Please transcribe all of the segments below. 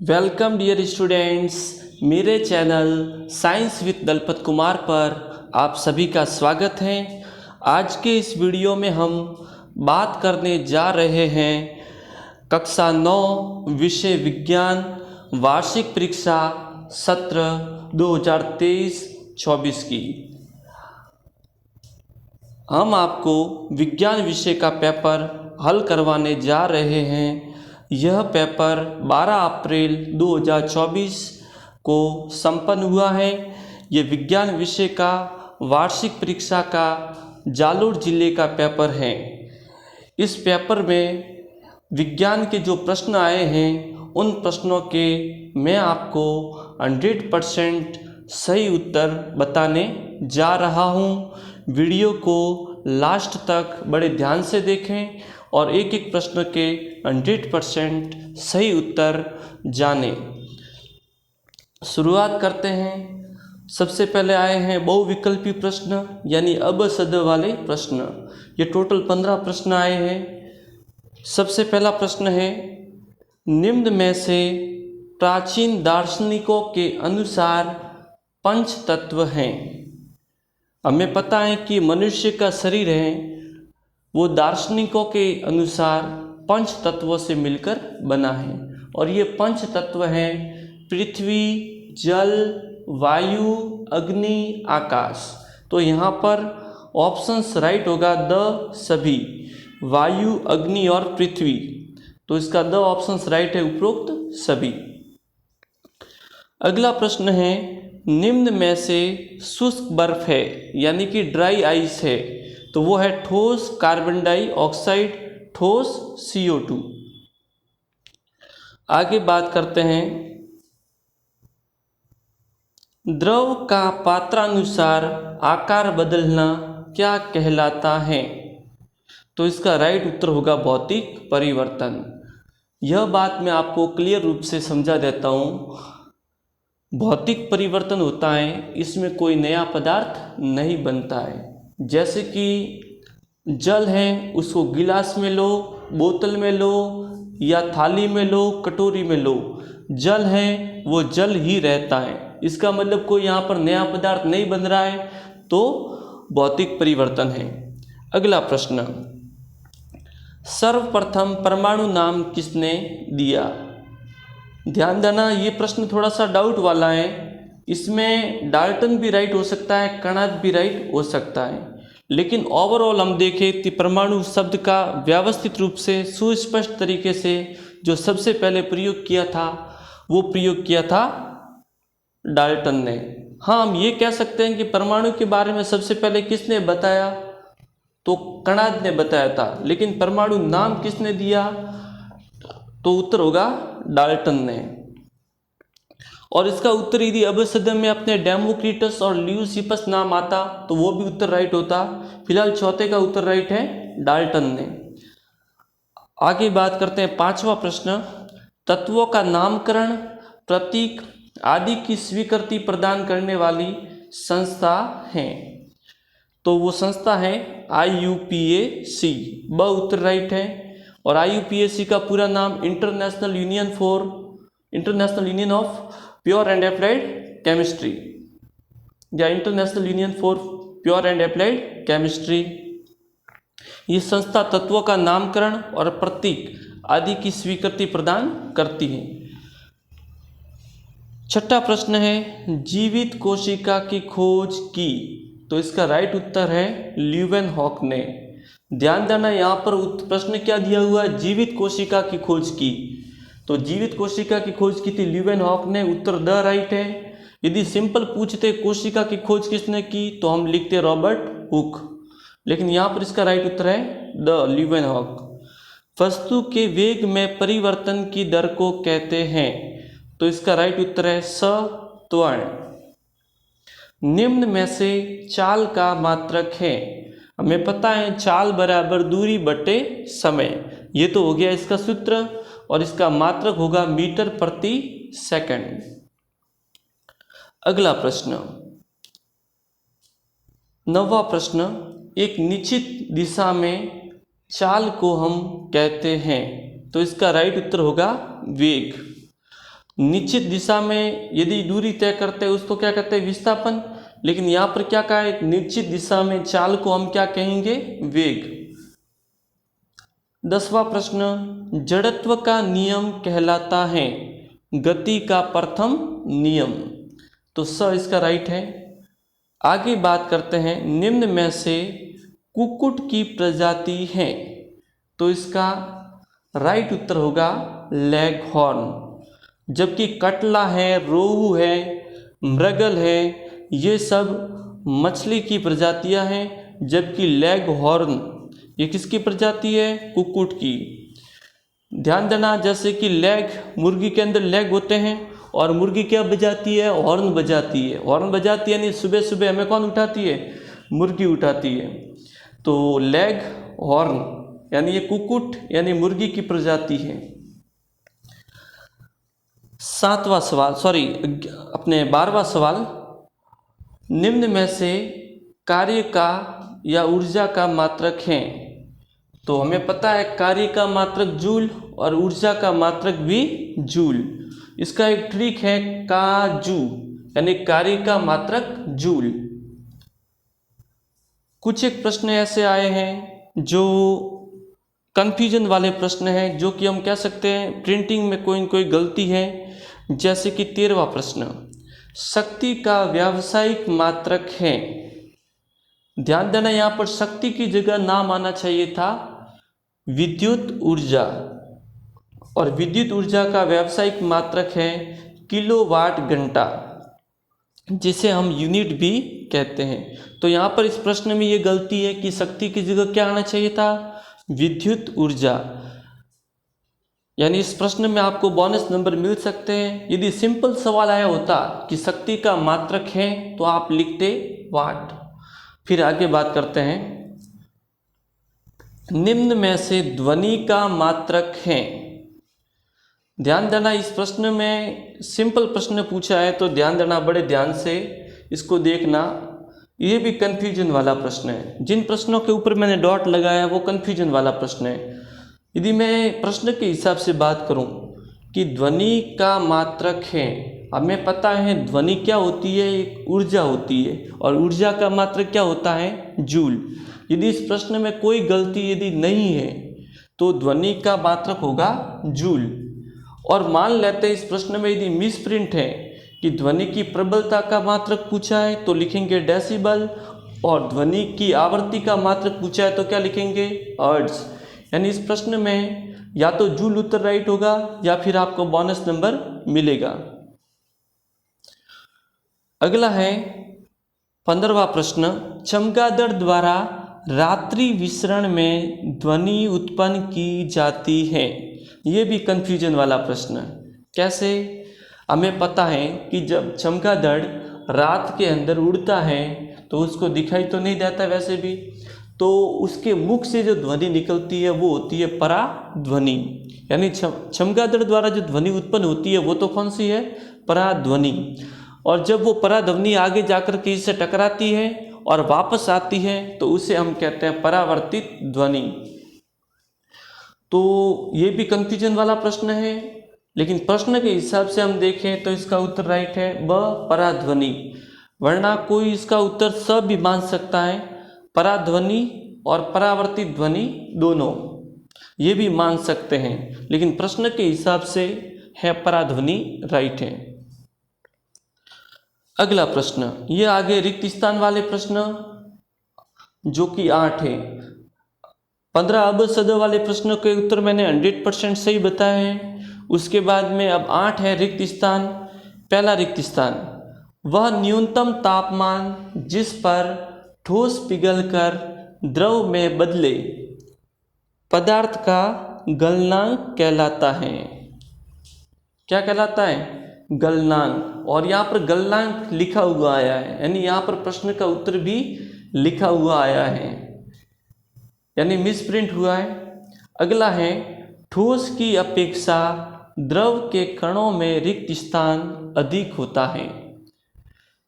Welcome dear students, मेरे channel science with Dalpat Kumar पर आप सभी का स्वागत है। आज के इस वीडियो में हम बात करने जा रहे हैं कक्षा 9 विषय विज्ञान वार्षिक परीक्षा सत्र 2023-24 की। हम आपको विज्ञान विषय का पेपर हल करवाने जा रहे हैं। यह पेपर 12 अप्रैल 2024 को संपन्न हुआ है। ये विज्ञान विषय का वार्षिक परीक्षा का जालोर जिले का पेपर है। इस पेपर में विज्ञान के जो प्रश्न आए हैं उन प्रश्नों के मैं आपको 100% सही उत्तर बताने जा रहा हूँ। वीडियो को लास्ट तक बड़े ध्यान से देखें और एक एक प्रश्न के 100% सही उत्तर जानें। शुरुआत करते हैं। सबसे पहले आए हैं बहुविकल्पी प्रश्न यानी अब-सद वाले प्रश्न। ये टोटल 15 प्रश्न आए हैं। सबसे पहला प्रश्न है, निम्न में से प्राचीन दार्शनिकों के अनुसार पंच तत्व हैं। हमें पता है कि मनुष्य का शरीर है वो दार्शनिकों के अनुसार पंच तत्वों से मिलकर बना है और ये पंच तत्व हैं पृथ्वी, जल, वायु, अग्नि, आकाश। तो यहाँ पर ऑप्शंस राइट होगा द सभी, वायु, अग्नि और पृथ्वी। तो इसका द ऑप्शंस राइट है, उपरोक्त सभी। अगला प्रश्न है, निम्न में से शुष्क बर्फ है यानी कि ड्राई आइस है तो वो है ठोस कार्बन डाइऑक्साइड, ठोस CO2। आगे बात करते हैं, द्रव का पात्रानुसार आकार बदलना क्या कहलाता है? तो इसका राइट उत्तर होगा भौतिक परिवर्तन। यह बात मैं आपको क्लियर रूप से समझा देता हूँ। भौतिक परिवर्तन होता है, इसमें कोई नया पदार्थ नहीं बनता है। जैसे कि जल है, उसको गिलास में लो, बोतल में लो या थाली में लो, कटोरी में लो, जल है वो जल ही रहता है। इसका मतलब कोई यहाँ पर नया पदार्थ नहीं बन रहा है, तो भौतिक परिवर्तन है। अगला प्रश्न, सर्वप्रथम परमाणु नाम किसने दिया? ध्यान देना, ये प्रश्न थोड़ा सा डाउट वाला है। इसमें डाल्टन भी राइट हो सकता है, कणाद भी राइट हो सकता है, लेकिन ओवरऑल हम देखें तो परमाणु शब्द का व्यवस्थित रूप से सुस्पष्ट तरीके से जो सबसे पहले प्रयोग किया था वो प्रयोग किया था डाल्टन ने। हाँ, हम ये कह सकते हैं कि परमाणु के बारे में सबसे पहले किसने बताया? तो कणाद ने बताया था, लेकिन परमाणु नाम किसने दिया? तो उत्तर होगा डाल्टन ने। और इसका उत्तर यदि अब-सद में अपने डेमोक्रिटस और ल्यूसिपस नाम आता तो वो भी उत्तर राइट होता। फिलहाल चौथे का उत्तर राइट है, डाल्टन ने। आगे बात करते हैं, पांचवा प्रश्न, तत्वों का नामकरण, प्रतीक आदि की स्वीकृति प्रदान करने वाली संस्था है। तो वो संस्था है IUPAC। ब उत्तर राइट है। और IUPAC का पूरा नाम international union of pure and applied chemistry या international union for pure and applied chemistry. ये संस्था तत्वों का नामकरण और प्रतीक आदि की स्वीकृति प्रदान करती है। छठा प्रश्न है, जीवित कोशिका की खोज की? तो इसका राइट उत्तर है ल्यूवेनहॉक ने। ध्यान देना, यहाँ पर प्रश्न क्या दिया हुआ है? जीवित कोशिका की खोज की। तो जीवित कोशिका की खोज की थी ल्यूवेनहॉक ने, उत्तर द राइट है। यदि सिंपल पूछते कोशिका की खोज किसने की तो हम लिखते रॉबर्ट हुक, लेकिन यहाँ पर इसका राइट उत्तर है द ल्यूवेनहॉक। वस्तु के वेग में परिवर्तन की दर को कहते हैं। तो इसका राइट उत्तर है सत्वरण। निम्न में से चाल का मात्रक है। हमें पता है चाल बराबर दूरी बटे समय, ये तो हो गया इसका सूत्र, और इसका मात्रक होगा मीटर प्रति सेकंड। अगला प्रश्न, नौवां प्रश्न, एक निश्चित दिशा में चाल को हम कहते हैं। तो इसका राइट उत्तर होगा वेग। निश्चित दिशा में यदि दूरी तय करते हैं उसको क्या कहते हैं? विस्थापन। लेकिन यहाँ पर क्या कहा है? निश्चित दिशा में चाल को हम क्या कहेंगे? वेग। 10वां प्रश्न, जड़त्व का नियम कहलाता है गति का प्रथम नियम। तो स इसका राइट है। आगे बात करते हैं, निम्न में से कुक्कुट की प्रजाति है। तो इसका राइट उत्तर होगा लेगहॉर्न। जबकि कटला है, रोहू है, मृगल है, ये सब मछली की प्रजातियां हैं। जबकि लेगहॉर्न ये किसकी प्रजाति है? कुक्कुट की। ध्यान देना, जैसे कि लेग, मुर्गी के अंदर लेग होते हैं और मुर्गी क्या बजाती है? हॉर्न बजाती है। हॉर्न बजाती है यानी सुबह सुबह हमें कौन उठाती है? मुर्गी उठाती है। तो लेग हॉर्न यानी ये कुक्कुट यानी मुर्गी की प्रजाति है। 12वां सवाल, निम्न में से कार्य का या ऊर्जा का मात्रक है। तो हमें पता है कार्य का मात्रक जूल और ऊर्जा का मात्रक भी जूल। इसका एक ट्रिक है काजू, यानी कार्य का मात्रक जूल। कुछ एक प्रश्न ऐसे आए हैं जो कंफ्यूजन वाले प्रश्न हैं, जो कि हम कह सकते हैं प्रिंटिंग में कोई न कोई गलती है। जैसे कि 13वां प्रश्न, शक्ति का व्यावसायिक मात्रक है। ध्यान देना, यहाँ पर शक्ति की जगह नाम आना चाहिए था विद्युत ऊर्जा, और विद्युत ऊर्जा का व्यावसायिक मात्रक है किलोवाट घंटा, जिसे हम यूनिट भी कहते हैं। तो यहाँ पर इस प्रश्न में ये गलती है कि शक्ति की जगह क्या आना चाहिए था? विद्युत ऊर्जा। यानी इस प्रश्न में आपको बोनस नंबर मिल सकते हैं। यदि सिंपल सवाल आया होता कि शक्ति का मात्रक है तो आप लिखते वाट। फिर आगे बात करते हैं, निम्न में से ध्वनि का मात्रक है। ध्यान देना, इस प्रश्न में सिंपल प्रश्न पूछा है तो ध्यान देना, बड़े ध्यान से इसको देखना। ये भी कन्फ्यूजन वाला प्रश्न है। जिन प्रश्नों के ऊपर मैंने डॉट लगाया वो कन्फ्यूजन वाला प्रश्न है। यदि मैं प्रश्न के हिसाब से बात करूं कि ध्वनि का मात्रक है, हमें पता है ध्वनि क्या होती है? एक ऊर्जा होती है, और ऊर्जा का मात्रक क्या होता है? जूल। यदि इस प्रश्न में कोई गलती यदि नहीं है तो ध्वनि का मात्रक होगा जूल। और मान लेते हैं इस प्रश्न में यदि मिसप्रिंट है कि ध्वनि की प्रबलता का मात्रक पूछा है तो लिखेंगे डेसिबल, और ध्वनि की आवृत्ति का मात्रक पूछा है तो क्या लिखेंगे? हर्ट्ज। यानी इस प्रश्न में या तो जूल उत्तर राइट होगा या फिर आपको बोनस नंबर मिलेगा। अगला है 15वां प्रश्न, चमगादड़ द्वारा रात्रि विसरण में ध्वनि उत्पन्न की जाती है। ये भी कंफ्यूजन वाला प्रश्न है। कैसे? हमें पता है कि जब चमगादड़ रात के अंदर उड़ता है तो उसको दिखाई तो नहीं देता वैसे भी, तो उसके मुख से जो ध्वनि निकलती है वो होती है पराध्वनि। यानी चमगादड़ द्वारा जो ध्वनि उत्पन्न होती है वो तो कौन सी है? पराध्वनि। और जब वो पराध्वनि आगे जाकर के इससे टकराती है और वापस आती है तो उसे हम कहते हैं परावर्तित ध्वनि। तो ये भी कंफ्यूजन वाला प्रश्न है, लेकिन प्रश्न के हिसाब से हम देखें तो इसका उत्तर राइट है ब, पराध्वनि। वरना कोई इसका उत्तर स भी मान सकता है, पराध्वनि और परावर्तित ध्वनि दोनों ये भी मान सकते हैं, लेकिन प्रश्न के हिसाब से है पराध्वनि राइट है। अगला प्रश्न, ये आगे रिक्त स्थान वाले प्रश्न जो कि 8 है। 15 अबसदों वाले प्रश्नों के उत्तर मैंने 100% सही बताए हैं। उसके बाद में अब 8 है रिक्त स्थान। पहला रिक्त स्थान, वह न्यूनतम तापमान जिस पर ठोस पिघलकर द्रव में बदले पदार्थ का गलनांक कहलाता है। क्या कहलाता है? गलनांक। और यहाँ पर गलनांक लिखा हुआ आया है, यानी यहाँ पर प्रश्न का उत्तर भी लिखा हुआ आया है, यानी मिसप्रिंट हुआ है। अगला है, ठोस की अपेक्षा द्रव के कणों में रिक्त स्थान अधिक होता है।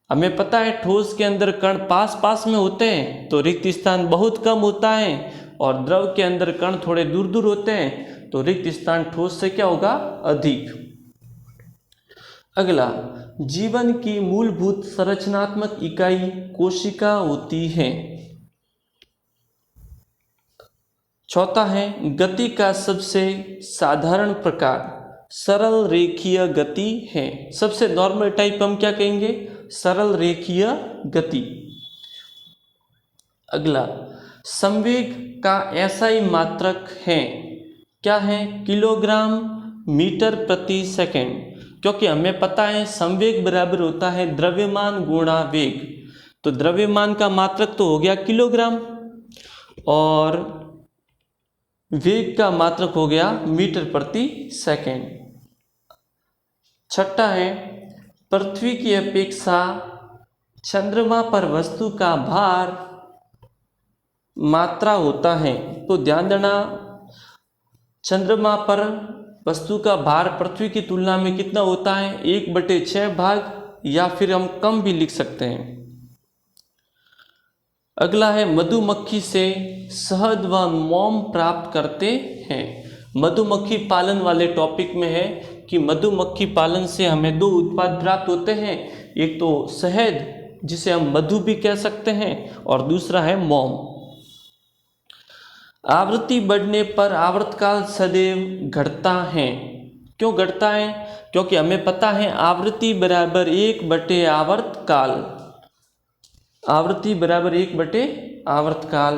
हमें पता है ठोस के अंदर कण पास पास में होते हैं तो रिक्त स्थान बहुत कम होता है, और द्रव के अंदर कण थोड़े दूर दूर होते हैं तो रिक्त स्थान ठोस से क्या होगा? अधिक। अगला, जीवन की मूलभूत संरचनात्मक इकाई कोशिका होती है। चौथा है, गति का सबसे साधारण प्रकार सरल रेखीय गति है। सबसे नॉर्मल टाइप हम क्या कहेंगे? सरल रेखीय गति। अगला, संवेग का एसआई मात्रक है, क्या है? किलोग्राम मीटर प्रति सेकंड। क्योंकि हमें पता है संवेग बराबर होता है द्रव्यमान गुणा वेग, तो द्रव्यमान का मात्रक तो हो गया किलोग्राम और वेग का मात्रक हो गया मीटर प्रति सेकंड। छठा है, पृथ्वी की अपेक्षा चंद्रमा पर वस्तु का भार मात्रा होता है। तो ध्यान देना, चंद्रमा पर वस्तु का भार पृथ्वी की तुलना में कितना होता है? 1/6 भाग, या फिर हम कम भी लिख सकते हैं। अगला है, मधुमक्खी से शहद व मोम प्राप्त करते हैं। मधुमक्खी पालन वाले टॉपिक में है कि मधुमक्खी पालन से हमें 2 उत्पाद प्राप्त होते हैं, एक तो शहद जिसे हम मधु भी कह सकते हैं और दूसरा है मोम। आवृत्ति बढ़ने पर आवर्तकाल सदैव घटता है। क्यों घटता है? क्योंकि हमें पता है आवृत्ति बराबर 1 आवर्तकाल, आवृत्ति बराबर 1 आवर्तकाल,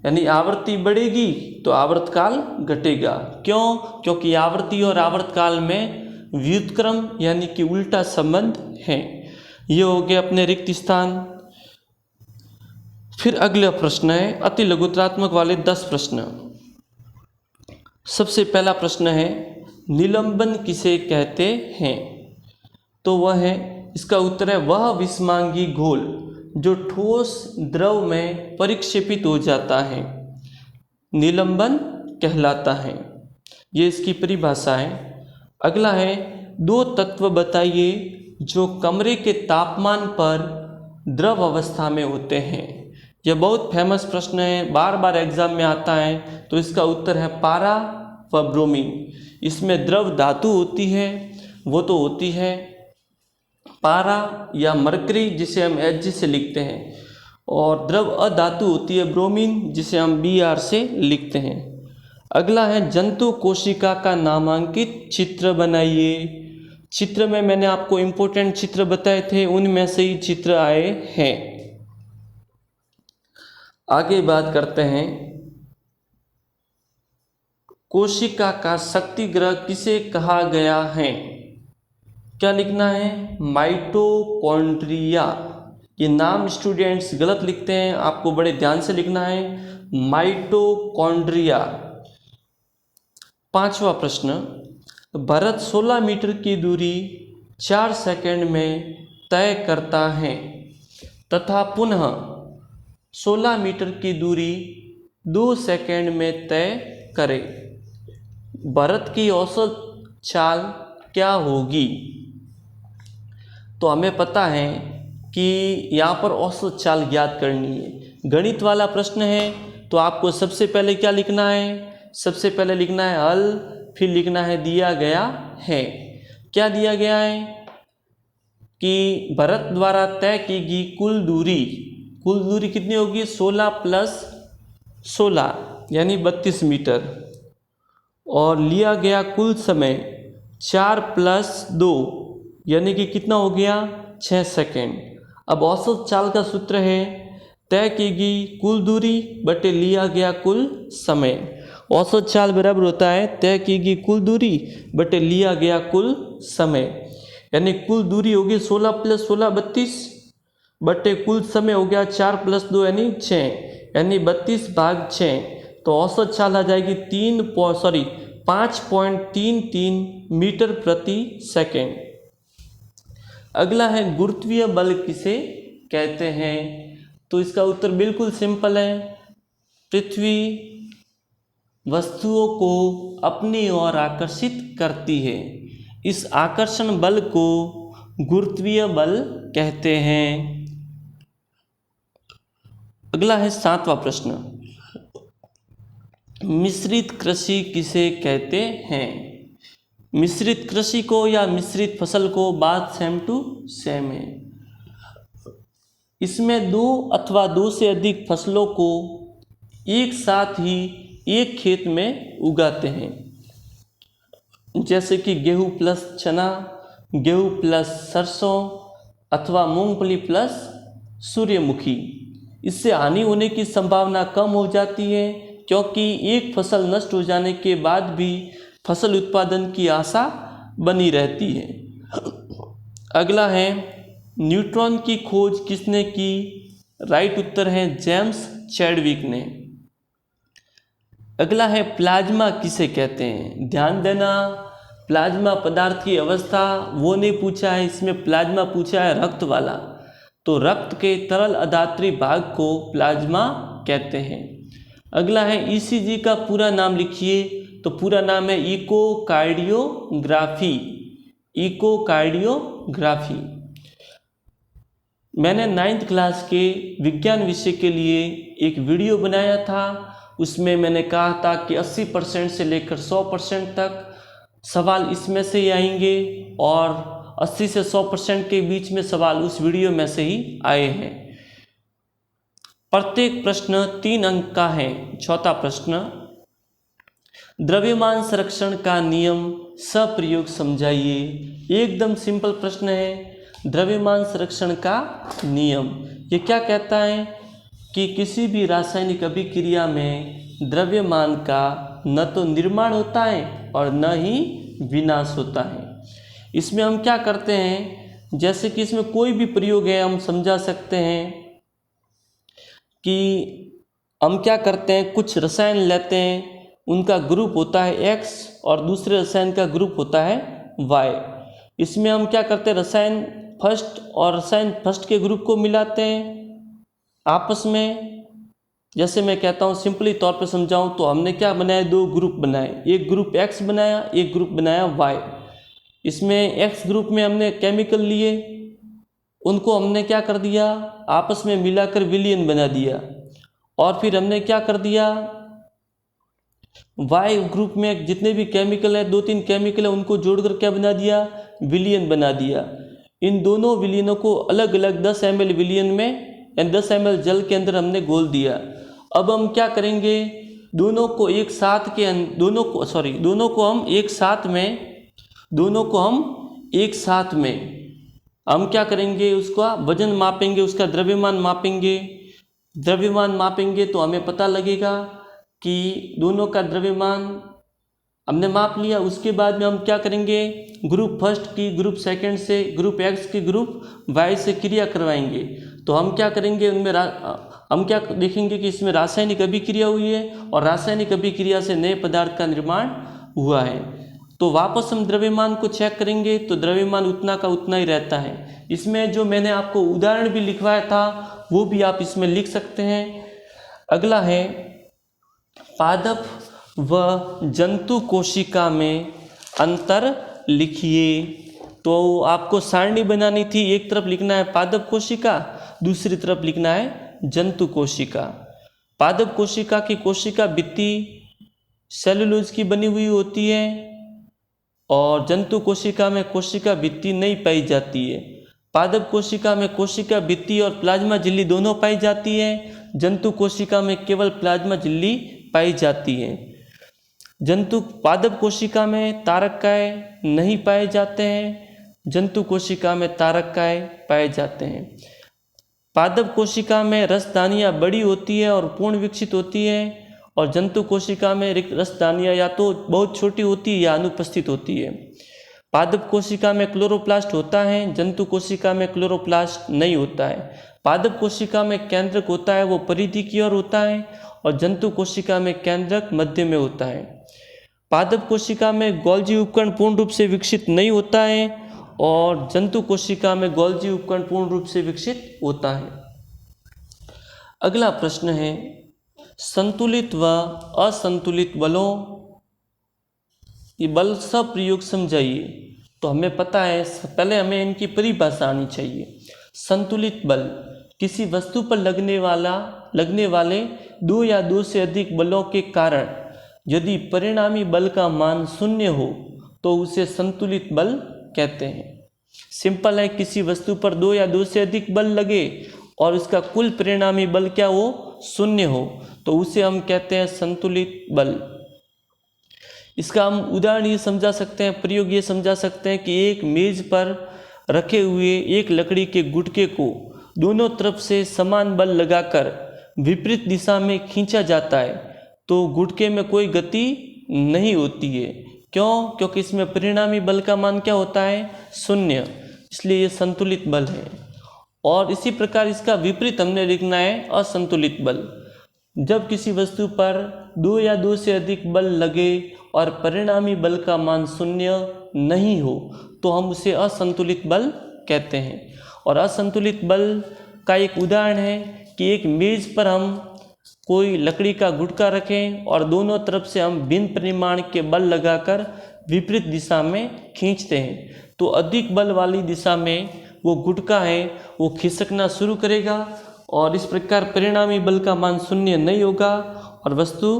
यानी आवृत्ति बढ़ेगी तो आवर्तकाल घटेगा। क्यों? क्योंकि आवृत्ति और आवर्तकाल में व्युत्क्रम यानी कि उल्टा संबंध है। ये हो गया अपने रिक्त स्थान। फिर अगला प्रश्न है अति लघुत्तरात्मक वाले 10 प्रश्न। सबसे पहला प्रश्न है, निलंबन किसे कहते हैं? तो वह है, इसका उत्तर है वह विषमांगी घोल जो ठोस द्रव में परिक्षेपित हो जाता है, निलंबन कहलाता है। ये इसकी परिभाषा है। अगला है, 2 तत्व बताइए जो कमरे के तापमान पर द्रव अवस्था में होते हैं। यह बहुत फेमस प्रश्न है, बार बार एग्जाम में आता है। तो इसका उत्तर है पारा व ब्रोमीन। इसमें द्रव धातु होती है, वो तो होती है पारा या मरकरी जिसे हम Hg से लिखते हैं, और द्रव अधातु होती है ब्रोमीन जिसे हम Br से लिखते हैं। अगला है, जंतु कोशिका का नामांकित चित्र बनाइए। चित्र में मैंने आपको इम्पोर्टेंट चित्र बताए थे, उनमें से ही चित्र आए हैं। आगे बात करते हैं, कोशिका का शक्ति ग्रह किसे कहा गया है? क्या लिखना है? माइटोकॉन्ड्रिया। ये नाम स्टूडेंट्स गलत लिखते हैं, आपको बड़े ध्यान से लिखना है, माइटोकॉन्ड्रिया। 5वां प्रश्न, भरत 16 मीटर की दूरी 4 सेकंड में तय करता है तथा पुनः 16 मीटर की दूरी 2 सेकंड में तय करे। भरत की औसत चाल क्या होगी? तो हमें पता है कि यहाँ पर औसत चाल ज्ञात करनी है। गणित वाला प्रश्न है तो आपको सबसे पहले क्या लिखना है? सबसे पहले लिखना है हल, फिर लिखना है दिया गया है। क्या दिया गया है? कि भरत द्वारा तय की गई कुल दूरी कितनी होगी? 16 + 16 यानी 32 मीटर, और लिया गया कुल समय 4 + 2 यानी कि कितना हो गया? 6 सेकेंड। अब औसत चाल का सूत्र है तय की गई कुल दूरी बटे लिया गया कुल समय। औसत चाल बराबर होता है तय की गई कुल दूरी बटे लिया गया कुल समय, यानी कुल दूरी होगी 16 + 16 32 बटे कुल समय हो गया 4 + 2 यानी 6, यानी 32/6। तो औसत चाल आ जाएगी 5.33 मीटर प्रति सेकेंड। अगला है, गुरुत्वीय बल किसे कहते हैं? तो इसका उत्तर बिल्कुल सिंपल है, पृथ्वी वस्तुओं को अपनी ओर आकर्षित करती है, इस आकर्षण बल को गुरुत्वीय बल कहते हैं। अगला है 7वां प्रश्न, मिश्रित कृषि किसे कहते हैं? मिश्रित कृषि को या मिश्रित फसल को बात सेम टू सेम है। इसमें दो अथवा दो से अधिक फसलों को एक साथ ही एक खेत में उगाते हैं, जैसे कि गेहूँ प्लस चना, गेहूँ प्लस सरसों अथवा मूंगफली प्लस सूर्यमुखी। इससे हानि होने की संभावना कम हो जाती है, क्योंकि एक फसल नष्ट हो जाने के बाद भी फसल उत्पादन की आशा बनी रहती है। अगला है न्यूट्रॉन की खोज किसने की? राइट उत्तर है जेम्स चैडविक ने। अगला है प्लाज्मा किसे कहते हैं? ध्यान देना, प्लाज्मा पदार्थ की अवस्था वो नहीं पूछा है, इसमें प्लाज्मा पूछा है रक्त वाला। तो रक्त के तरल अधात्री भाग को प्लाज्मा कहते हैं। अगला है ईसीजी का पूरा नाम लिखिए। तो पूरा नाम है इकोकार्डियोग्राफी। इकोकार्डियोग्राफी। मैंने 9th क्लास के विज्ञान विषय के लिए एक वीडियो बनाया था। उसमें मैंने कहा था कि 80% से लेकर 100% तक सवाल इसमें से ही आएंगे और 80 से 100% के बीच में सवाल उस वीडियो में से ही आए हैं। प्रत्येक प्रश्न 3 अंक का है। चौथा प्रश्न, द्रव्यमान संरक्षण का नियम सप्रयोग समझाइए। एकदम सिंपल प्रश्न है। द्रव्यमान संरक्षण का नियम ये क्या कहता है कि किसी भी रासायनिक अभिक्रिया में द्रव्यमान का न तो निर्माण होता है और न ही विनाश होता है। इसमें हम क्या करते हैं, जैसे कि इसमें कोई भी प्रयोग है हम समझा सकते हैं कि हम क्या करते हैं, कुछ रसायन लेते हैं, उनका ग्रुप होता है X और दूसरे रसायन का ग्रुप होता है Y। इसमें हम क्या करते हैं, रसायन फर्स्ट और रसायन फर्स्ट के ग्रुप को मिलाते हैं आपस में। जैसे मैं कहता हूँ सिंपली तौर पे समझाऊँ तो हमने क्या बनाया, 2 ग्रुप बनाए, एक ग्रुप X बनाया, एक ग्रुप बनाया Y। इसमें X ग्रुप में हमने केमिकल लिए, उनको हमने क्या कर दिया, आपस में मिलाकर विलयन बना दिया। और फिर हमने क्या कर दिया, Y ग्रुप में जितने भी केमिकल है, 2-3 केमिकल है, उनको जोड़कर क्या बना दिया, विलयन बना दिया। इन दोनों विलयनों को अलग अलग 10 ml विलयन में 10 ml जल के अंदर हमने घोल दिया। अब हम क्या करेंगे, दोनों को हम एक साथ में हम क्या करेंगे, उसका वजन मापेंगे, उसका द्रव्यमान मापेंगे। द्रव्यमान मापेंगे तो हमें पता लगेगा कि दोनों का द्रव्यमान हमने माप लिया। उसके बाद में हम क्या करेंगे, ग्रुप फर्स्ट की ग्रुप सेकंड से, ग्रुप X की ग्रुप Y से क्रिया करवाएंगे। तो हम क्या करेंगे, उनमें हम क्या देखेंगे कि इसमें रासायनिक अभिक्रिया हुई है और रासायनिक अभिक्रिया से नए पदार्थ का निर्माण हुआ है। तो वापस हम द्रव्यमान को चेक करेंगे तो द्रव्यमान उतना का उतना ही रहता है। इसमें जो मैंने आपको उदाहरण भी लिखवाया था वो भी आप इसमें लिख सकते हैं। अगला है पादप व जंतु कोशिका में अंतर लिखिए। तो आपको सारणी बनानी थी, एक तरफ लिखना है पादप कोशिका, दूसरी तरफ लिखना है जंतु कोशिका। पादप कोशिका की कोशिका भित्ति सेलुलोज की बनी हुई होती है और जंतु कोशिका में कोशिका भित्ति नहीं पाई जाती है। पादप कोशिका में कोशिका भित्ति और प्लाज्मा झिल्ली दोनों पाई जाती है, जंतु कोशिका में केवल प्लाज्मा झिल्ली पाई जाती है। पादप कोशिका में तारककाय नहीं पाए जाते हैं, जंतु कोशिका में तारककाय पाए जाते हैं। पादप कोशिका में रसदानियाँ बड़ी होती है और पूर्ण विकसित होती है और जंतु कोशिका में रसदानियाँ या तो बहुत छोटी होती है या अनुपस्थित होती है। पादप कोशिका में क्लोरोप्लास्ट होता है, जंतु कोशिका में क्लोरोप्लास्ट नहीं होता है। पादप कोशिका में केंद्रक होता है, वो परिधि की ओर होता है और जंतु कोशिका में केंद्रक मध्य में होता है। पादप कोशिका में गोल्जी उपकरण पूर्ण रूप से विकसित नहीं होता है और जंतु कोशिका में गोल्जी उपकरण पूर्ण रूप से विकसित होता है। अगला प्रश्न है संतुलित व असंतुलित बलों, ये बल सब प्रयोग समझाइए। तो हमें पता है, पहले हमें इनकी परिभाषा आनी चाहिए। संतुलित बल किसी वस्तु पर लगने वाले 2 या 2 से अधिक बलों के कारण यदि परिणामी बल का मान 0 हो तो उसे संतुलित बल कहते हैं। सिंपल है, किसी वस्तु पर 2 या 2 से अधिक बल लगे और उसका कुल परिणामी बल क्या हो, 0 हो, तो उसे हम कहते हैं संतुलित बल। इसका हम उदाहरण ये समझा सकते हैं, प्रयोग ये समझा सकते हैं कि एक मेज पर रखे हुए एक लकड़ी के गुटके को दोनों तरफ से समान बल लगाकर विपरीत दिशा में खींचा जाता है तो गुटके में कोई गति नहीं होती है। क्यों? क्योंकि इसमें परिणामी बल का मान क्या होता है, 0, इसलिए ये संतुलित बल है। और इसी प्रकार इसका विपरीत हमने लिखना है असंतुलित बल। जब किसी वस्तु पर 2 या 2 से अधिक बल लगे और परिणामी बल का मान 0 नहीं हो तो हम उसे असंतुलित बल कहते हैं। और असंतुलित बल का एक उदाहरण है कि एक मेज पर हम कोई लकड़ी का गुटका रखें और दोनों तरफ से हम भिन्न परिमाण के बल लगाकर विपरीत दिशा में खींचते हैं तो अधिक बल वाली दिशा में वो गुटका है वो खिसकना शुरू करेगा और इस प्रकार परिणामी बल का मान 0 नहीं होगा और वस्तु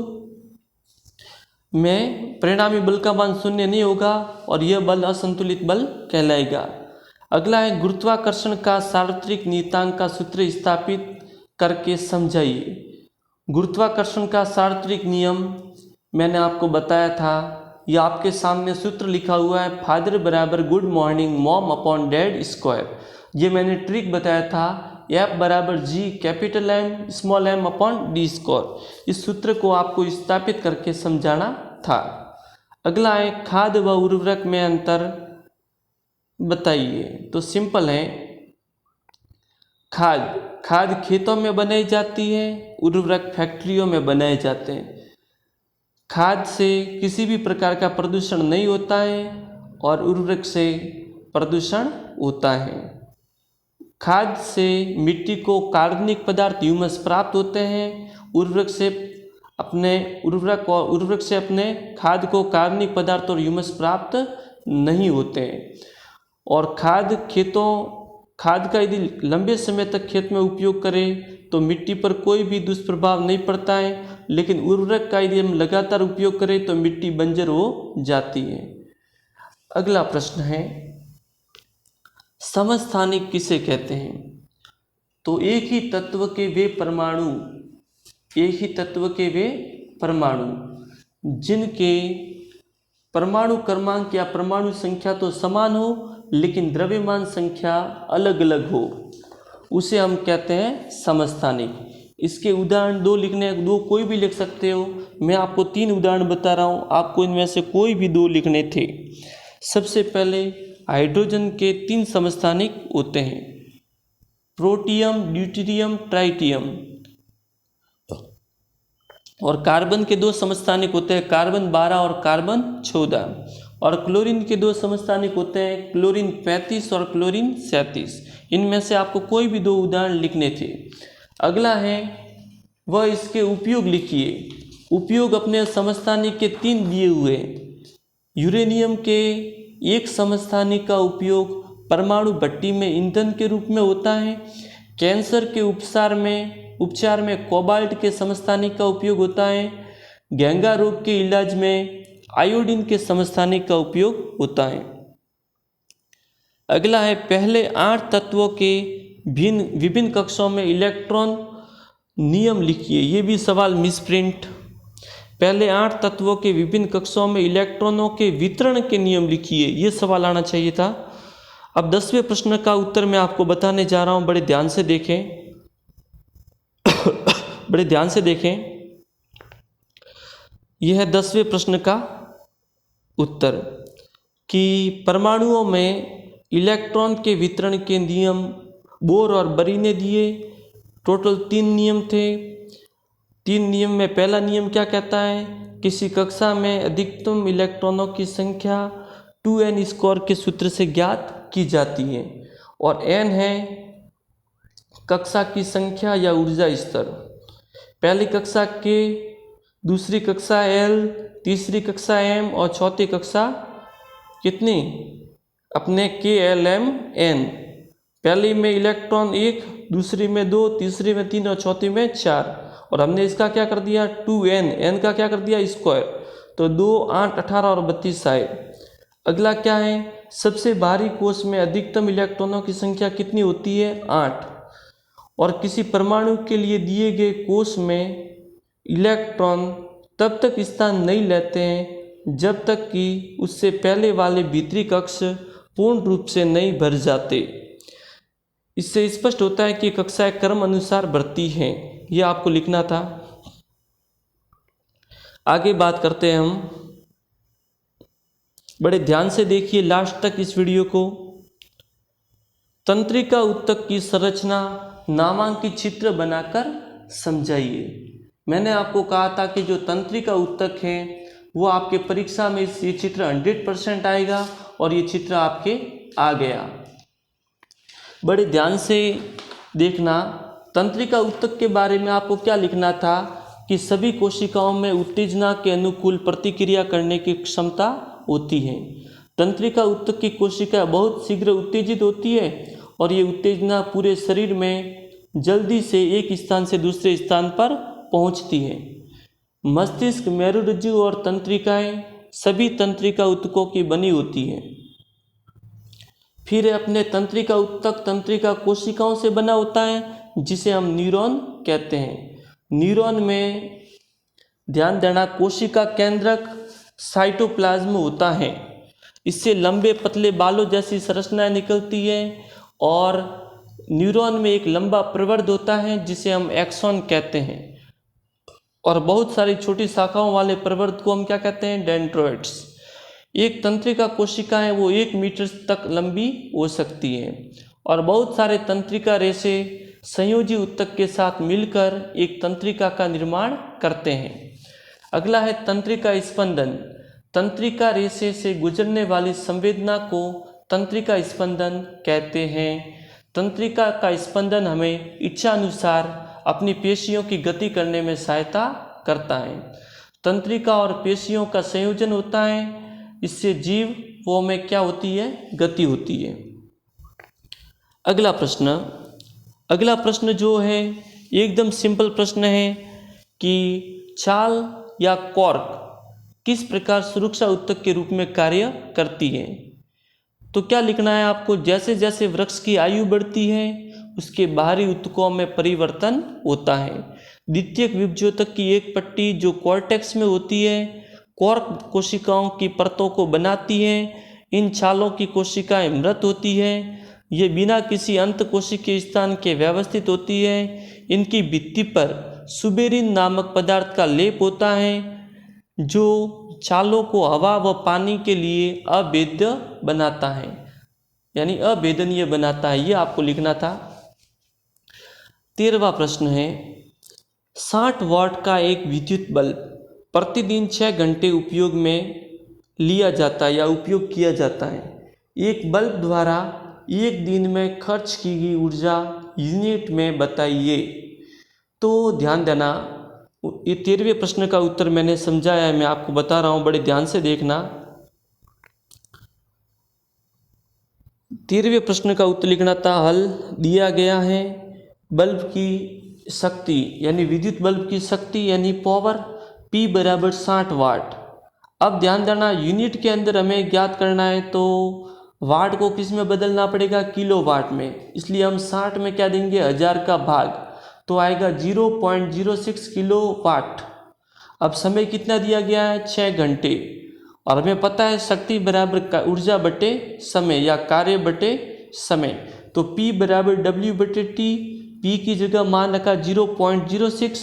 में परिणामी बल का मान 0 नहीं होगा और यह बल असंतुलित बल कहलाएगा। अगला है गुरुत्वाकर्षण का सार्वत्रिक नियतांक का सूत्र स्थापित करके समझाइए। गुरुत्वाकर्षण का सार्वत्रिक नियम मैंने आपको बताया था, यह आपके सामने सूत्र लिखा हुआ है, फादर बराबर good morning mom upon dad square. ये मैंने ट्रिक बताया था, F बराबर G capital M small m upon D square. इस सूत्र को आपको स्थापित करके समझाना था। अगला है खाद व उर्वरक में अंतर बताइए। तो सिंपल है, खाद खेतों में बनाई जाती है, उर्वरक फैक्ट्रियों में बनाए जाते हैं। खाद से किसी भी प्रकार का प्रदूषण नहीं होता है और उर्वरक से प्रदूषण होता है। खाद से मिट्टी को कार्बनिक पदार्थ ह्यूमस प्राप्त होते हैं, उर्वरक से अपने खाद को कार्बनिक पदार्थ और ह्यूमस प्राप्त नहीं होते हैं। और खाद का यदि लंबे समय तक खेत में उपयोग करें तो मिट्टी पर कोई भी दुष्प्रभाव नहीं पड़ता है, लेकिन उर्वरक का यदि हम लगातार उपयोग करें तो मिट्टी बंजर हो जाती है। अगला प्रश्न है, समस्थानिक किसे कहते हैं? तो एक ही तत्व के वे परमाणु जिनके परमाणु क्रमांक या परमाणु संख्या तो समान हो लेकिन द्रव्यमान संख्या अलग अलग हो, उसे हम कहते हैं समस्थानिक। इसके उदाहरण 2 लिखने, 2 कोई भी लिख सकते हो, मैं आपको 3 उदाहरण बता रहा हूँ, आपको इनमें से कोई भी 2 लिखने थे। सबसे पहले हाइड्रोजन के 3 समस्थानिक होते हैं, प्रोटियम, ड्यूटेरियम, ट्राइटियम। और कार्बन के 2 समस्थानिक होते हैं, कार्बन 12 और कार्बन 14। और क्लोरीन के 2 समस्थानिक होते हैं, क्लोरीन 35 और क्लोरीन 37। इनमें से आपको कोई भी 2 उदाहरण लिखने थे। अगला है वह इसके उपयोग लिखिए। उपयोग अपने समस्थानिक के 3 दिए हुए। यूरेनियम के 1 समस्थानिक का उपयोग परमाणु भट्टी में ईंधन के रूप में होता है। कैंसर के उपचार में कोबाल्ट के समस्थानिक का उपयोग होता है। घेंगा रोग के इलाज में आयोडीन के समस्थानिक का उपयोग होता है। अगला है पहले 8 तत्वों के विभिन्न कक्षों में इलेक्ट्रॉन नियम लिखिए। ये भी सवाल मिसप्रिंट। पहले 8 तत्वों के विभिन्न कक्षों में इलेक्ट्रॉनों के वितरण के नियम लिखिए, ये सवाल आना चाहिए था। अब 10वें प्रश्न का उत्तर मैं आपको बताने जा रहा हूँ, बड़े ध्यान से देखें बड़े ध्यान से देखें। यह है 10वें प्रश्न का उत्तर कि परमाणुओं में इलेक्ट्रॉन के वितरण के नियम बोर और बरी ने दिए। टोटल 3 नियम थे। 3 नियम में पहला नियम क्या कहता है, किसी कक्षा में अधिकतम इलेक्ट्रॉनों की संख्या 2n स्क्वायर के सूत्र से ज्ञात की जाती है। और n है कक्षा की संख्या या ऊर्जा स्तर। पहली कक्षा K, दूसरी कक्षा L, तीसरी कक्षा M और चौथी कक्षा कितनी अपने KLMN। पहली में इलेक्ट्रॉन 1, दूसरी में 2, तीसरी में 3 और चौथी में 4। और हमने इसका क्या कर दिया 2n, n का क्या कर दिया स्क्वायर, तो 2, 8, 18 और 32 आए। अगला क्या है, सबसे भारी कोश में अधिकतम इलेक्ट्रॉनों की संख्या कितनी होती है, 8। और किसी परमाणु के लिए दिए गए कोश में इलेक्ट्रॉन तब तक स्थान नहीं लेते हैं जब तक कि उससे पहले वाले भीतरी कक्ष पूर्ण रूप से नहीं भर जाते। इससे स्पष्ट होता है कि कक्षाएं क्रम अनुसार बढ़ती हैं। यह आपको लिखना था। आगे बात करते हैं हम। बड़े ध्यान से देखिए लास्ट तक इस वीडियो को। तंत्रिका ऊतक की संरचना नामांकित चित्र बनाकर समझाइए। मैंने आपको कहा था कि जो तंत्रिका ऊतक है वो आपके परीक्षा में ये चित्र 100% आएगा और ये चित्र आपके आ गया। बड़े ध्यान से देखना, तंत्रिका ऊतक के बारे में आपको क्या लिखना था कि सभी कोशिकाओं में उत्तेजना के अनुकूल प्रतिक्रिया करने की क्षमता होती है। तंत्रिका ऊतक की कोशिका बहुत शीघ्र उत्तेजित होती है और ये उत्तेजना पूरे शरीर में जल्दी से एक स्थान से दूसरे स्थान पर पहुंचती है। मस्तिष्क, मेरुरज्जु और तंत्रिकाएं सभी तंत्रिका ऊतकों की बनी होती हैं। फिर अपने तंत्रिका ऊतक तंत्रिका कोशिकाओं से बना होता है जिसे हम न्यूरॉन कहते हैं। न्यूरॉन में ध्यान देना, कोशिका केंद्रक साइटोप्लाज्म होता है। इससे लंबे पतले बालों जैसी संरचनाएं निकलती है और न्यूरॉन में एक लंबा प्रवर्ध होता है जिसे हम एक्सॉन कहते हैं और बहुत सारी छोटी शाखाओं वाले प्रवर्ध को हम क्या कहते हैं, डेंड्रोइड्स। एक तंत्रिका कोशिका है वो 1 मीटर तक लंबी हो सकती है और बहुत सारे तंत्रिका रेशे संयोजी ऊतक के साथ मिलकर एक तंत्रिका का निर्माण करते हैं। अगला है तंत्रिका स्पंदन। तंत्रिका रेशे से गुजरने वाली संवेदना को तंत्रिका स्पंदन कहते हैं। तंत्रिका का स्पंदन हमें इच्छानुसार अपनी पेशियों की गति करने में सहायता करता है। तंत्रिका और पेशियों का संयोजन होता है, इससे जीव वो में क्या होती है, गति होती है। अगला प्रश्न जो है एकदम सिंपल प्रश्न है कि छाल या कॉर्क किस प्रकार सुरक्षा ऊतक के रूप में कार्य करती है। तो क्या लिखना है आपको, जैसे जैसे वृक्ष की आयु बढ़ती है उसके बाहरी ऊतकों में परिवर्तन होता है। द्वितीयक विभज्योतक की एक पट्टी जो कॉर्टेक्स में होती है कॉर्क कोशिकाओं की परतों को बनाती है। इन छालों की कोशिकाएं मृत होती है। ये बिना किसी अंत कोशिकीय स्थान के व्यवस्थित होती है। इनकी भित्ति पर सुबेरिन नामक पदार्थ का लेप होता है जो छालों को हवा व पानी के लिए अभेद्य बनाता है, यानी अभेदनीय बनाता है। ये आपको लिखना था। 13वां प्रश्न है, 60 वाट का एक विद्युत बल्ब प्रतिदिन 6 घंटे उपयोग में लिया जाता है या उपयोग किया जाता है। एक बल्ब द्वारा एक दिन में खर्च की गई ऊर्जा यूनिट में बताइए। तो ध्यान देना, ये 13वें प्रश्न का उत्तर मैंने समझाया है, मैं आपको बता रहा हूँ, बड़े ध्यान से देखना। 13वें प्रश्न का उत्तर लिखना था। हल दिया गया है बल्ब की शक्ति यानी विद्युत बल्ब की शक्ति यानी पावर P बराबर 60 वाट। अब ध्यान देना, यूनिट के अंदर हमें ज्ञात करना है तो वाट को किस में बदलना पड़ेगा, किलो वाट में। इसलिए हम 60 में क्या देंगे, 1000 का भाग, तो आएगा 0.06 किलो वाट। अब समय कितना दिया गया है, 6 घंटे, और हमें पता है शक्ति बराबर ऊर्जा बटे समय या कार्य बटे समय। तो P बराबर W बटे T। P की जगह मान रखा 0.06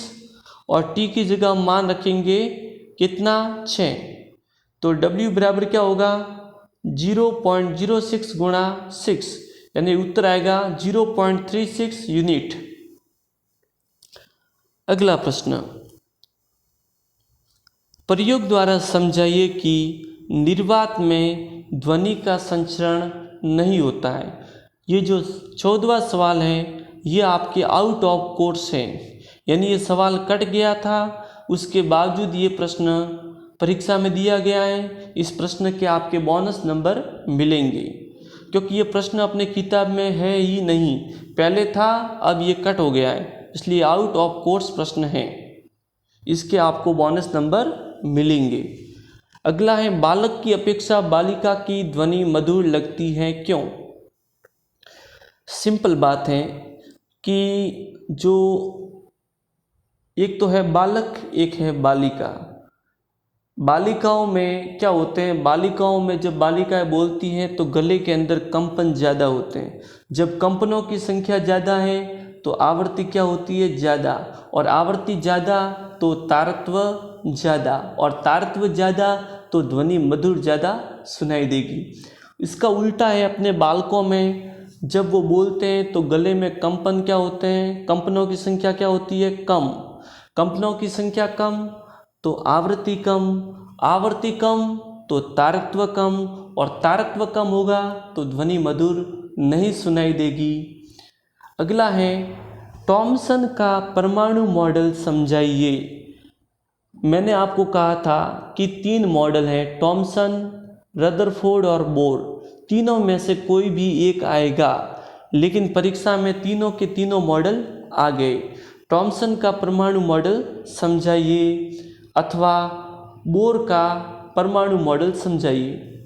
और T की जगह मान रखेंगे कितना, 6। तो W बराबर क्या होगा, 0.06 गुणा 6, यानी उत्तर आएगा 0.36 यूनिट। अगला प्रश्न, प्रयोग द्वारा समझाइए कि निर्वात में ध्वनि का संचरण नहीं होता है। ये जो 14वां सवाल है ये आपके आउट ऑफ कोर्स है, यानी ये सवाल कट गया था, उसके बावजूद ये प्रश्न परीक्षा में दिया गया है। इस प्रश्न के आपके बोनस नंबर मिलेंगे क्योंकि ये प्रश्न अपने किताब में है ही नहीं, पहले था अब ये कट हो गया है, इसलिए आउट ऑफ कोर्स प्रश्न है, इसके आपको बोनस नंबर मिलेंगे। अगला है बालक की अपेक्षा बालिका की ध्वनि मधुर लगती है, क्यों? सिंपल बात है कि जो एक तो है बालक, एक है बालिका। बालिकाओं में क्या होते हैं, बालिकाओं में जब बालिकाएं बोलती हैं तो गले के अंदर कंपन ज़्यादा होते हैं। जब कंपनों की संख्या ज़्यादा है तो आवृत्ति क्या होती है, ज़्यादा, और आवृत्ति ज़्यादा तो तारत्व ज़्यादा, और तारत्व ज़्यादा तो ध्वनि मधुर ज़्यादा सुनाई देगी। इसका उल्टा है अपने बालकों में, जब वो बोलते हैं तो गले में कंपन क्या होते हैं, कंपनों की संख्या क्या होती है, कम। कंपनों की संख्या कम तो आवृत्ति कम, आवृत्ति कम तो तारत्व कम, और तारत्व कम होगा तो ध्वनि मधुर नहीं सुनाई देगी। अगला है थॉमसन का परमाणु मॉडल समझाइए। मैंने आपको कहा था कि 3 मॉडल हैं, थॉमसन, रदरफोर्ड और बोर। तीनों में से कोई भी एक आएगा, लेकिन परीक्षा में तीनों के तीनों मॉडल आ गए। थॉमसन का परमाणु मॉडल समझाइए अथवा बोर का परमाणु मॉडल समझाइए।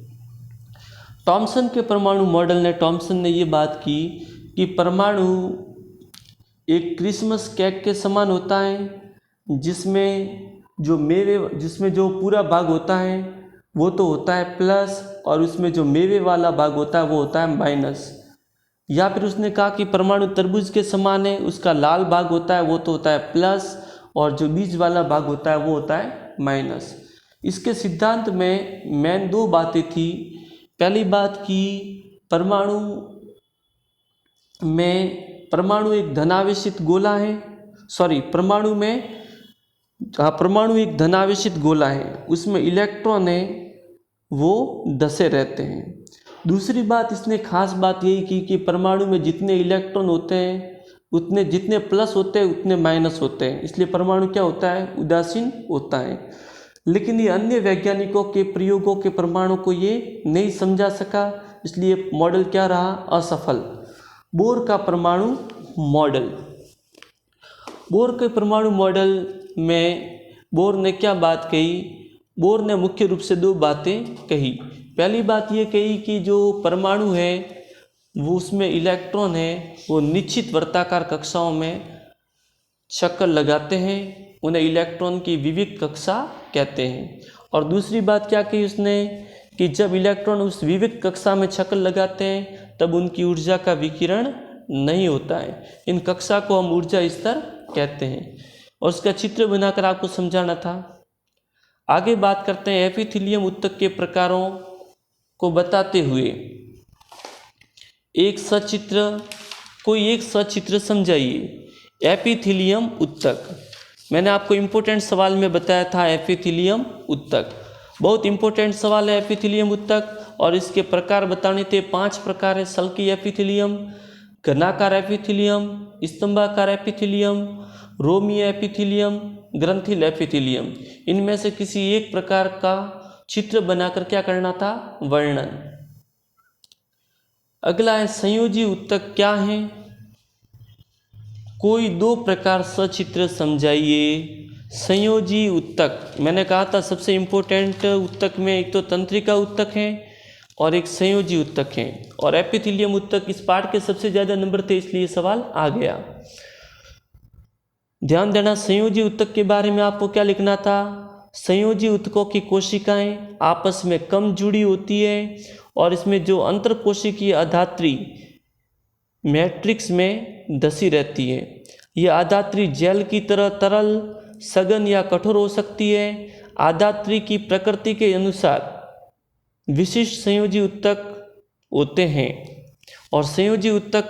थॉमसन के परमाणु मॉडल ने, थॉमसन ने ये बात की कि परमाणु एक क्रिसमस केक के समान होता है, जिसमें जो पूरा भाग होता है वो तो होता है प्लस, और उसमें जो मेवे वाला भाग होता है वो होता है माइनस। या फिर उसने कहा कि परमाणु तरबूज के समान है, उसका लाल भाग होता है वो तो होता है प्लस, और जो बीज वाला भाग होता है वो होता है माइनस। इसके सिद्धांत में मेन 2 बातें थी। पहली बात की परमाणु एक धनावेशित गोला है, परमाणु एक धनावेशित गोला है, उसमें इलेक्ट्रॉन है वो धसे रहते हैं। दूसरी बात, इसने खास बात यही की कि परमाणु में जितने इलेक्ट्रॉन होते हैं जितने प्लस होते हैं उतने माइनस होते हैं, इसलिए परमाणु क्या होता है, उदासीन होता है। लेकिन ये अन्य वैज्ञानिकों के प्रयोगों के परमाणु को ये नहीं समझा सका, इसलिए मॉडल क्या रहा, असफल। बोर का परमाणु मॉडल, बोर के परमाणु मॉडल में बोर ने क्या बात कही, बोर ने मुख्य रूप से 2 बातें कही। पहली बात ये कही कि जो परमाणु है वो उसमें इलेक्ट्रॉन है वो निश्चित वर्ताकार कक्षाओं में चक्कर लगाते हैं, उन्हें इलेक्ट्रॉन की विविध कक्षा कहते हैं। और दूसरी बात क्या कही उसने कि जब इलेक्ट्रॉन उस विविध कक्षा में चक्कर लगाते हैं तब उनकी ऊर्जा का विकिरण नहीं होता है। इन कक्षा को हम ऊर्जा स्तर कहते हैं, और उसका चित्र बनाकर आपको समझाना था। आगे बात करते हैं एपिथेलियम ऊतक के प्रकारों को बताते हुए कोई एक सचित्र समझाइए। एपिथेलियम ऊतक, मैंने आपको इम्पोर्टेंट सवाल में बताया था एपिथेलियम ऊतक, बहुत इम्पोर्टेंट सवाल है एपिथेलियम ऊतक। और इसके प्रकार बताने थे, 5 प्रकार है, सल्की एपिथेलियम, घनाकार एपिथेलियम, स्तंभाकार एपिथेलियम, रोमीय एपिथेलियम, ग्रंथिल एपिथेलियम। इनमें से किसी एक प्रकार का चित्र बनाकर क्या करना था, वर्णन। अगला है संयोजी ऊतक क्या है, कोई 2 प्रकार सचित्र समझाइए। संयोजी ऊतक, मैंने कहा था सबसे इम्पोर्टेंट ऊतक में एक तो तंत्रिका ऊतक है और एक संयोजी ऊतक है, और एपिथेलियम ऊतक इस पाठ के सबसे ज़्यादा नंबर थे, इसलिए सवाल आ गया। ध्यान देना, संयोजी ऊतक के बारे में आपको क्या लिखना था, संयोजी ऊतकों की कोशिकाएं आपस में कम जुड़ी होती है और इसमें जो अंतरकोशिकीय अधात्री मैट्रिक्स में धसी रहती है। यह अधात्री जेल की तरह तरल, सघन या कठोर हो सकती है। अधात्री की प्रकृति के अनुसार विशिष्ट संयोजी ऊतक होते हैं, और संयोजी ऊतक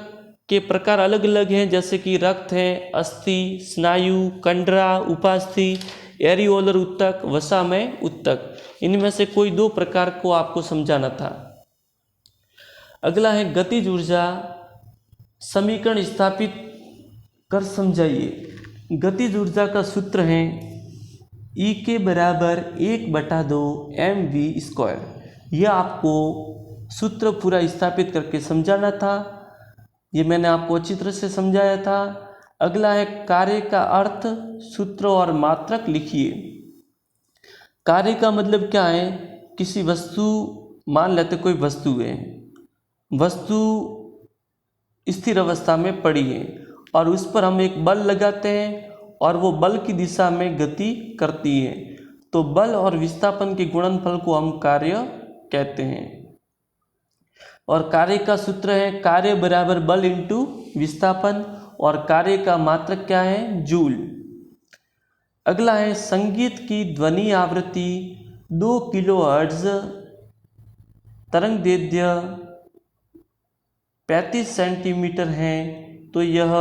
के प्रकार अलग अलग हैं, जैसे कि रक्त है, अस्थि, स्नायु, कंडरा, उपास्थि, एरियोलर ऊतक, वसामय ऊतक। इनमें से कोई 2 प्रकार को आपको समझाना था। अगला है गतिज ऊर्जा समीकरण स्थापित कर समझाइए। गतिज ऊर्जा का सूत्र है E के बराबर 1/2 mv²। यह आपको सूत्र पूरा स्थापित करके समझाना था, ये मैंने आपको अच्छी तरह से समझाया था। अगला है कार्य का अर्थ, सूत्र और मात्रक लिखिए। कार्य का मतलब क्या है, किसी वस्तु, मान लेते कोई वस्तु है, वस्तु स्थिर अवस्था में पड़ी है और उस पर हम एक बल लगाते हैं और वो बल की दिशा में गति करती है, तो बल और विस्थापन के गुणनफल को हम कार्य कहते हैं। और कार्य का सूत्र है कार्य बराबर बल इंटू विस्थापन, और कार्य का मात्रक क्या है, जूल। अगला है संगीत की ध्वनि आवृत्ति 2 किलोहर्ट्ज, तरंगदैर्ध्य 35 सेंटीमीटर है, तो यह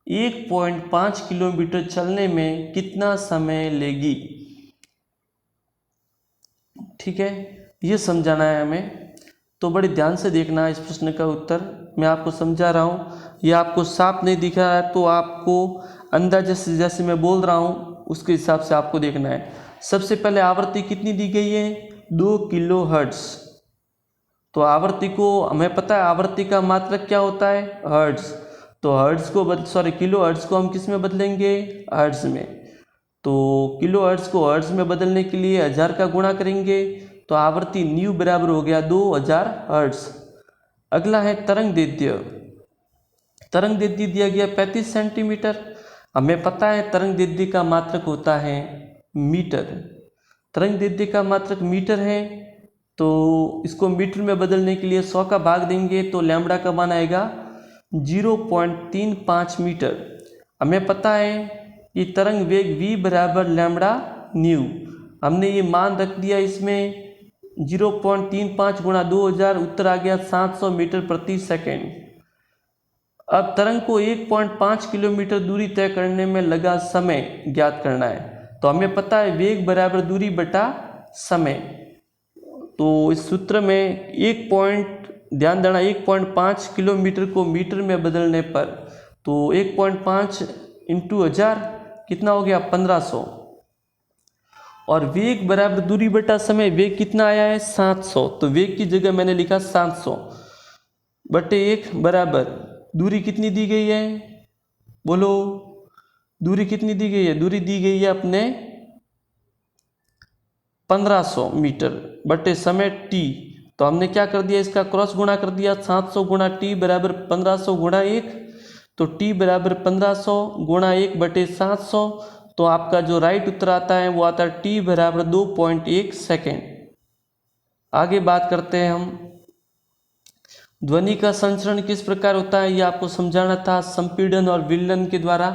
1.5 किलोमीटर चलने में कितना समय लेगी। ठीक है, ये समझाना है हमें, तो बड़े ध्यान से देखना है इस प्रश्न का उत्तर। मैं आपको समझा रहा हूँ, ये आपको साफ नहीं दिख रहा है तो आपको अंदाजे से जैसे मैं बोल रहा हूँ उसके हिसाब से आपको देखना है। सबसे पहले आवृत्ति कितनी दी गई है, 2 किलोहर्ट्ज। तो आवृत्ति को हमें पता है, आवृत्ति का मात्रक क्या होता है, हर्ट्ज। तो हर्ट्ज को किलो हर्ट्ज को हम किस में बदलेंगे, हर्ट्ज में। तो किलो हर्ट्ज को हर्ट्ज में बदलने के लिए 1000 का गुणा करेंगे, तो आवृत्ति न्यू बराबर हो गया 2000 हर्ट्ज। अगला है तरंगदैर्ध्य। तरंगदैर्ध्य दिया गया 35 सेंटीमीटर। हमें पता है तरंगदैर्ध्य का मात्रक होता है मीटर। तरंगदैर्ध्य का मात्रक मीटर है, तो इसको मीटर में बदलने के लिए 100 का भाग देंगे तो लैम्बडा का मान आएगा 0.35 मीटर। हमें पता है कि तरंग वेग v बराबर लैम्बडा न्यू। हमने ये मान रख दिया इसमें 0.35 गुणा 2000, उत्तर आ गया 700 मीटर प्रति सेकेंड। अब तरंग को 1.5 किलोमीटर दूरी तय करने में लगा समय ज्ञात करना है। तो हमें पता है वेग बराबर दूरी बटा समय। तो इस सूत्र में ध्यान देना 1.5 किलोमीटर को मीटर में बदलने पर, तो 1.5 इंटू 1000 कितना हो गया 1500, और वेग बराबर दूरी बटा समय, वेग कितना आया है 700, तो वेग की जगह मैंने लिखा 700 बटे 1 बराबर दूरी कितनी दी गई है, बोलो दूरी कितनी दी गई है, दूरी दी गई है अपने 1500 मीटर बटे समय t। तो हमने क्या कर दिया, इसका क्रॉस गुणा कर दिया, 700 गुणा t बराबर 1500 गुणा 1, तो t बराबर 1500 गुणा 1 बटे 700, तो आपका जो राइट उत्तर आता है वो आता है t बराबर 2.1 सेकेंड। आगे बात करते हैं हम, ध्वनि का संचरण किस प्रकार होता है ये आपको समझाना था। संपीड़न और विलयन के द्वारा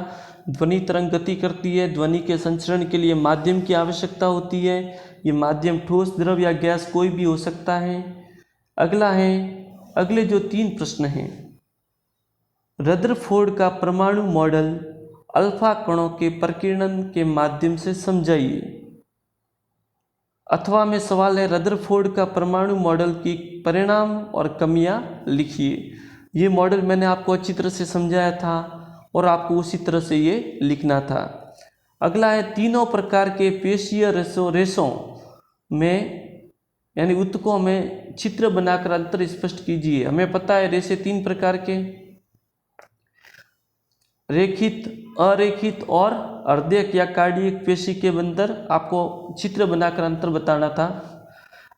ध्वनि तरंग गति करती है। ध्वनि के संचरण के लिए माध्यम की आवश्यकता होती है। ये माध्यम ठोस, द्रव या गैस कोई भी हो सकता है। अगले जो 3 प्रश्न हैं, रदरफोर्ड का परमाणु मॉडल अल्फा कणों के प्रकीर्णन के माध्यम से समझाइए। अथवा में सवाल है रदरफोर्ड का परमाणु मॉडल की परिणाम और कमियां लिखिए। ये मॉडल मैंने आपको अच्छी तरह से समझाया था और आपको उसी तरह से ये लिखना था। अगला है तीनों प्रकार के पेशीय रेशों में यानी उत्तकों में चित्र बनाकर अंतर स्पष्ट कीजिए। हमें पता है रेशे 3 प्रकार के, रेखित, अरेखित और अर्धेक या कार्डियक पेशी के अंदर आपको चित्र बनाकर अंतर बताना था।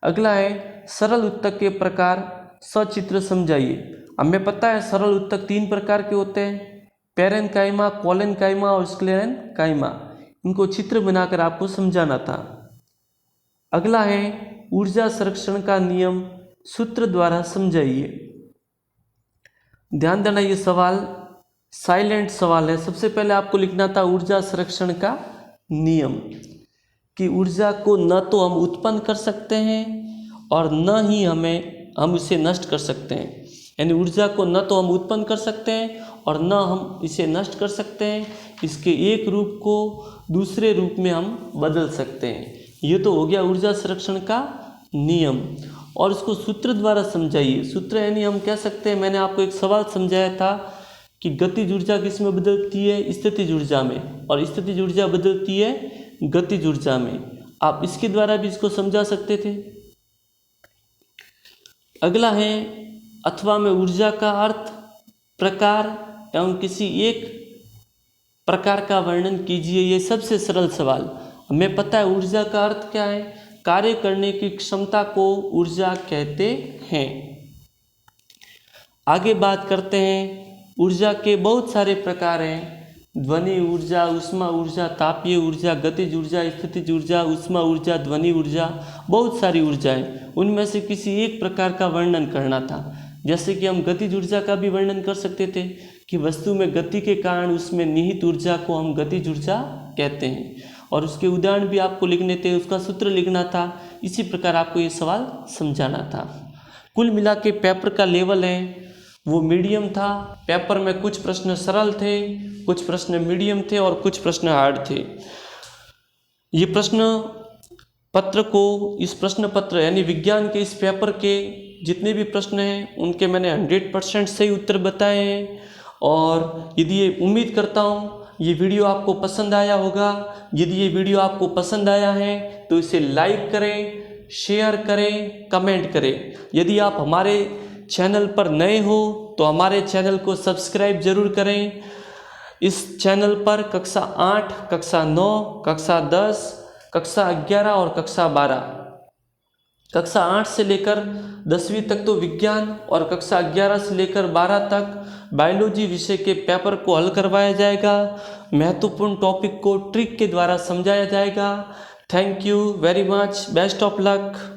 अगला है सरल उत्तक के प्रकार सचित्र समझाइए। हमें पता है सरल उत्तक 3 प्रकार के होते हैं, पैरेन्काइमा, कोलेन्काइमा और स्क्लेरेन्काइमा। इनको चित्र बनाकर आपको समझाना था। अगला है ऊर्जा संरक्षण का नियम सूत्र द्वारा समझाइए। ध्यान देना ये सवाल साइलेंट सवाल है। सबसे पहले आपको लिखना था ऊर्जा संरक्षण का नियम, कि ऊर्जा को न तो हम उत्पन्न कर सकते हैं और न ही हम इसे नष्ट कर सकते हैं। यानी ऊर्जा को न तो हम उत्पन्न कर सकते हैं और न हम इसे नष्ट कर सकते हैं। इसके एक रूप को दूसरे रूप में हम बदल सकते हैं। ये तो हो गया ऊर्जा संरक्षण का नियम, और इसको सूत्र द्वारा समझाइए। सूत्र यानी हम कह सकते हैं, मैंने आपको एक सवाल समझाया था कि गतिज ऊर्जा किस में बदलती है, स्थितिज ऊर्जा में, और स्थितिज ऊर्जा बदलती है गतिज ऊर्जा में। आप इसके द्वारा भी इसको समझा सकते थे। अगला है अथवा में ऊर्जा का अर्थ, प्रकार एवं किसी एक प्रकार का वर्णन कीजिए। ये सबसे सरल सवाल। हमें पता है ऊर्जा का अर्थ क्या है, कार्य करने की क्षमता को ऊर्जा कहते हैं। आगे बात करते हैं, ऊर्जा के बहुत सारे प्रकार हैं। ध्वनि ऊर्जा, ऊष्मा ऊर्जा, तापीय ऊर्जा, गतिज ऊर्जा, स्थितिज ऊर्जा, ऊष्मा ऊर्जा, ध्वनि ऊर्जा, बहुत सारी ऊर्जाएं। उनमें से किसी एक प्रकार का वर्णन करना था। जैसे कि हम गतिज ऊर्जा का भी वर्णन कर सकते थे कि वस्तु में गति के कारण उसमें निहित ऊर्जा को हम गतिज ऊर्जा कहते हैं, और उसके उदाहरण भी आपको लिखने थे, उसका सूत्र लिखना था। इसी प्रकार आपको ये सवाल समझाना था। कुल मिला के पेपर का लेवल है वो मीडियम था। पेपर में कुछ प्रश्न सरल थे, कुछ प्रश्न मीडियम थे और कुछ प्रश्न हार्ड थे। ये प्रश्न पत्र को, इस प्रश्न पत्र यानी विज्ञान के इस पेपर के जितने भी प्रश्न हैं उनके मैंने 100% सही उत्तर बताए हैं। और यदि ये उम्मीद करता हूँ ये वीडियो आपको पसंद आया होगा। यदि ये वीडियो आपको पसंद आया है तो इसे लाइक करें, शेयर करें, कमेंट करें। यदि आप हमारे चैनल पर नए हो तो हमारे चैनल को सब्सक्राइब जरूर करें। इस चैनल पर कक्षा 8, कक्षा 9, कक्षा 10, कक्षा 11 और कक्षा 12, कक्षा 8 से लेकर 10वीं तक तो विज्ञान और कक्षा 11 से लेकर 12 तक बायोलॉजी विषय के पेपर को हल करवाया जाएगा। महत्वपूर्ण टॉपिक को ट्रिक के द्वारा समझाया जाएगा। Thank you very much, best of luck.